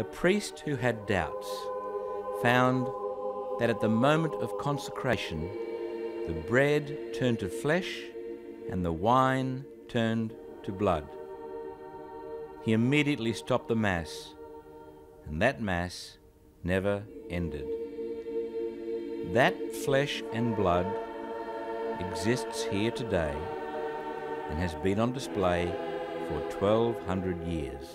A priest who had doubts found that at the moment of consecration, the bread turned to flesh and the wine turned to blood. He immediately stopped the Mass, and that Mass never ended. That flesh and blood exists here today and has been on display for 1200 years.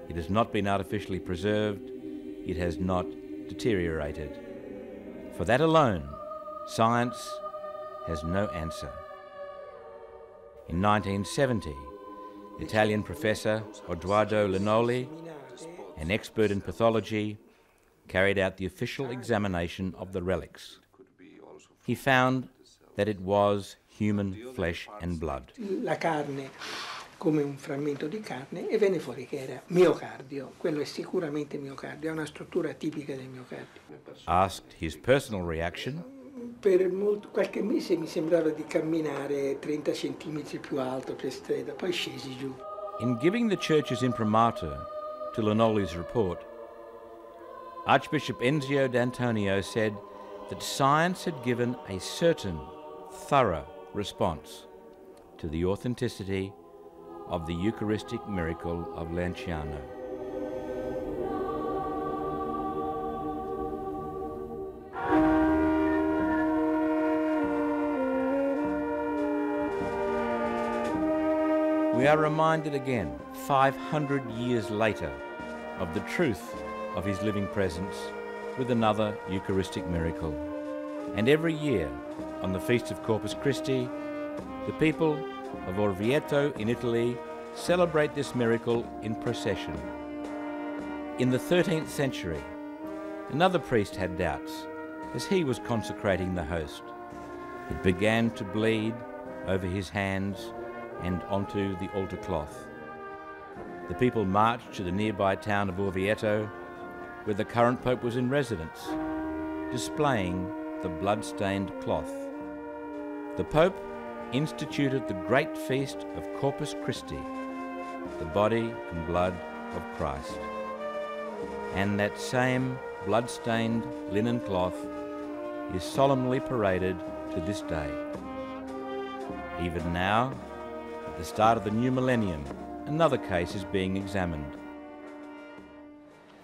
It has not been artificially preserved, it has not deteriorated. For that alone, science has no answer. In 1970, Italian professor Edoardo Linoli, an expert in pathology, carried out the official examination of the relics. He found that it was human flesh and blood. La carne come un frammento di carne e venne fuori che era miocardio. Quello è sicuramente miocardio, è una struttura tipica del miocardio. Asked his personal reaction, Per qualche mese mi sembrava di camminare 30 centimetri più alto per strada, poi scesi giù. in giving the church's imprimatur to Linoli's report, Archbishop Enzio D'Antonio said that science had given a certain, thorough response to the authenticity of the Eucharistic miracle of Lanciano. We are reminded again, 500 years later, of the truth of his living presence with another Eucharistic miracle. And every year, on the Feast of Corpus Christi, the people of Orvieto in Italy celebrate this miracle in procession. In the 13th century, another priest had doubts as he was consecrating the host. It began to bleed over his hands and onto the altar cloth. The people marched to the nearby town of Orvieto, where the current pope was in residence, displaying the blood-stained cloth. The pope instituted the great feast of Corpus Christi, the body and blood of Christ. And that same blood-stained linen cloth is solemnly paraded to this day. Even now, at the start of the new millennium, another case is being examined.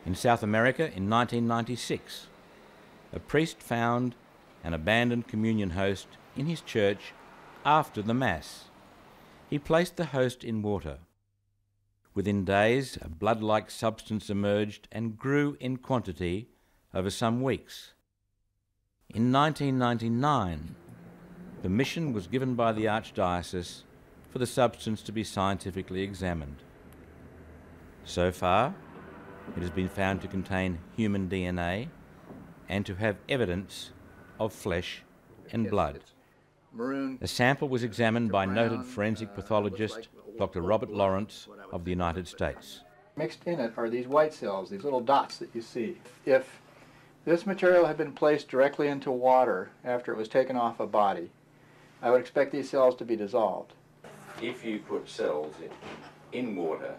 In South America in 1996, a priest found an abandoned communion host in his church after the Mass. He placed the host in water. Within days, a blood-like substance emerged and grew in quantity over some weeks. In 1999, permission was given by the Archdiocese for the substance to be scientifically examined. So far, it has been found to contain human DNA and to have evidence of flesh and blood. A sample was examined by noted forensic pathologist Dr. Robert Lawrence of the United States. Mixed in it are these white cells, these little dots that you see. If this material had been placed directly into water after it was taken off a body, I would expect these cells to be dissolved. If you put cells in water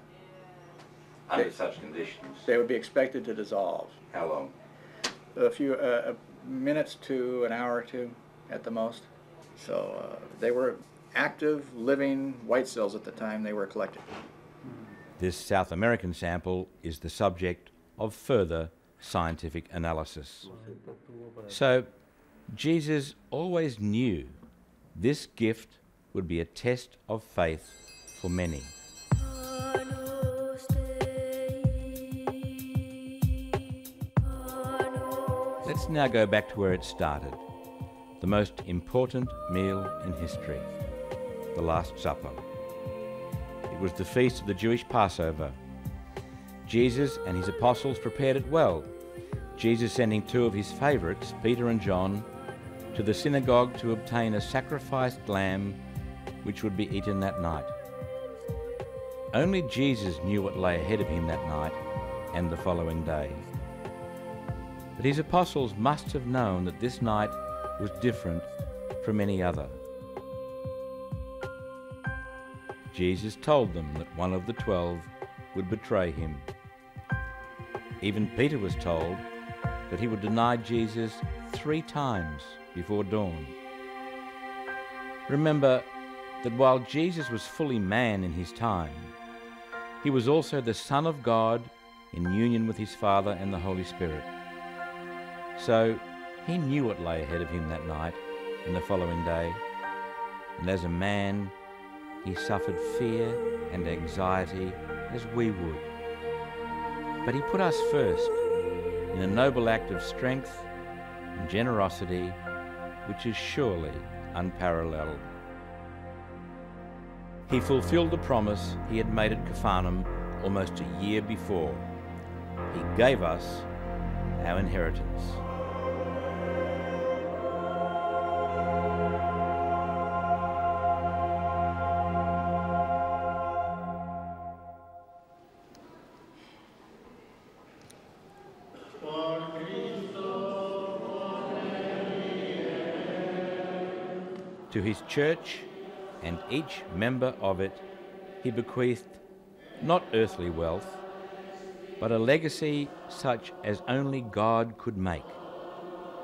under such conditions, They would be expected to dissolve. how long? A few minutes to an hour or two at the most. So they were active, living white cells at the time they were collected. This South American sample is the subject of further scientific analysis. So, Jesus always knew this gift would be a test of faith for many. Let's now go back to where it started, the most important meal in history, the Last Supper. It was the feast of the Jewish Passover. Jesus and his apostles prepared it well, Jesus sending two of his favourites, Peter and John, to the synagogue to obtain a sacrificed lamb which would be eaten that night. Only Jesus knew what lay ahead of him that night and the following day. But his apostles must have known that this night was different from any other. Jesus told them that one of the 12 would betray him. Even Peter was told that he would deny Jesus 3 times before dawn. Remember that while Jesus was fully man in his time, he was also the Son of God in union with his Father and the Holy Spirit. So he knew what lay ahead of him that night and the following day, and as a man, he suffered fear and anxiety as we would. But he put us first in a noble act of strength and generosity which is surely unparalleled. He fulfilled the promise he had made at Capharnaum almost a year before. He gave us our inheritance. To his church and each member of it, he bequeathed not earthly wealth, but a legacy such as only God could make,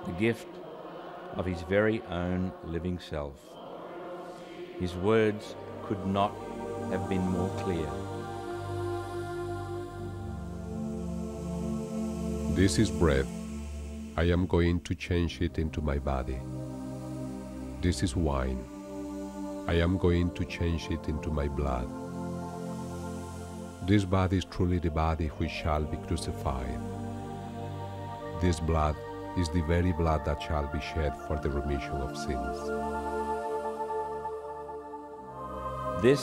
the gift of his very own living self. His words could not have been more clear. This is bread. I am going to change it into my body. This is wine. I am going to change it into my blood. This body is truly the body which shall be crucified. This blood is the very blood that shall be shed for the remission of sins. This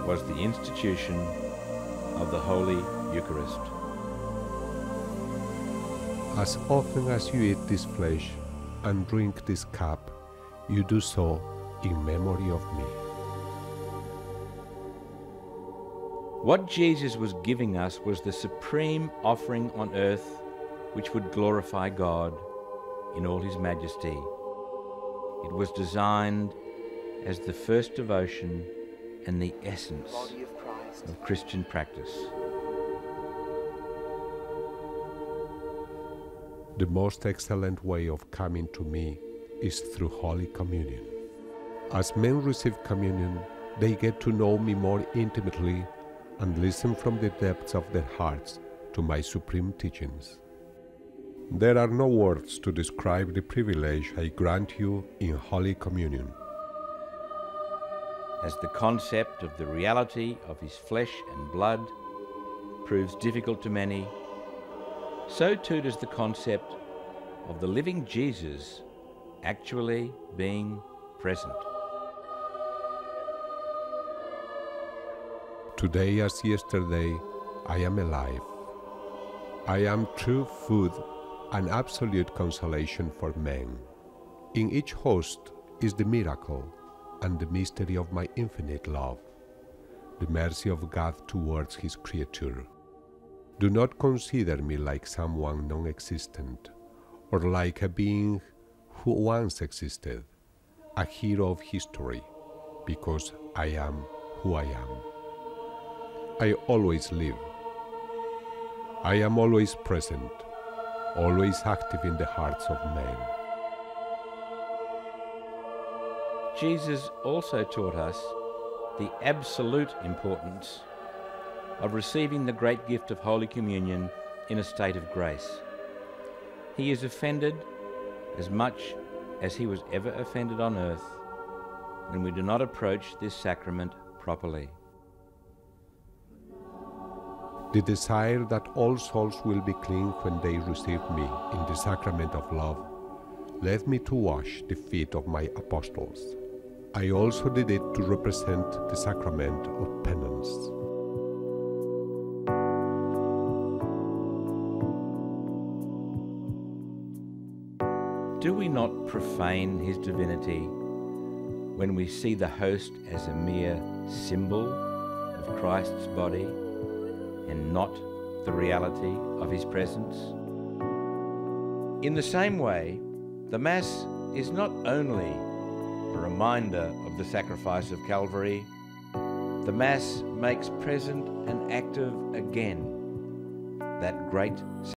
was the institution of the Holy Eucharist. As often as you eat this flesh and drink this cup, you do so in memory of me. What Jesus was giving us was the supreme offering on earth which would glorify God in all his majesty. It was designed as the first devotion and the essence of Christian practice. The most excellent way of coming to me is through Holy Communion. As men receive communion, they get to know me more intimately and listen from the depths of their hearts to my supreme teachings. There are no words to describe the privilege I grant you in Holy Communion. As the concept of the reality of his flesh and blood proves difficult to many, so too does the concept of the living Jesus actually being present. Today as yesterday, I am alive. I am true food and absolute consolation for men. In each host is the miracle and the mystery of my infinite love, the mercy of God towards his creature. Do not consider me like someone non-existent, or like a being who once existed, a hero of history, because I am who I am. I always live. I am always present, always active in the hearts of men. Jesus also taught us the absolute importance of receiving the great gift of Holy Communion in a state of grace. He is offended as much as he was ever offended on earth when we do not approach this sacrament properly. The desire that all souls will be clean when they receive me in the sacrament of love led me to wash the feet of my apostles. I also did it to represent the sacrament of penance. Do we not profane his divinity when we see the host as a mere symbol of Christ's body and not the reality of his presence? In the same way, the Mass is not only a reminder of the sacrifice of Calvary, the Mass makes present and active again that great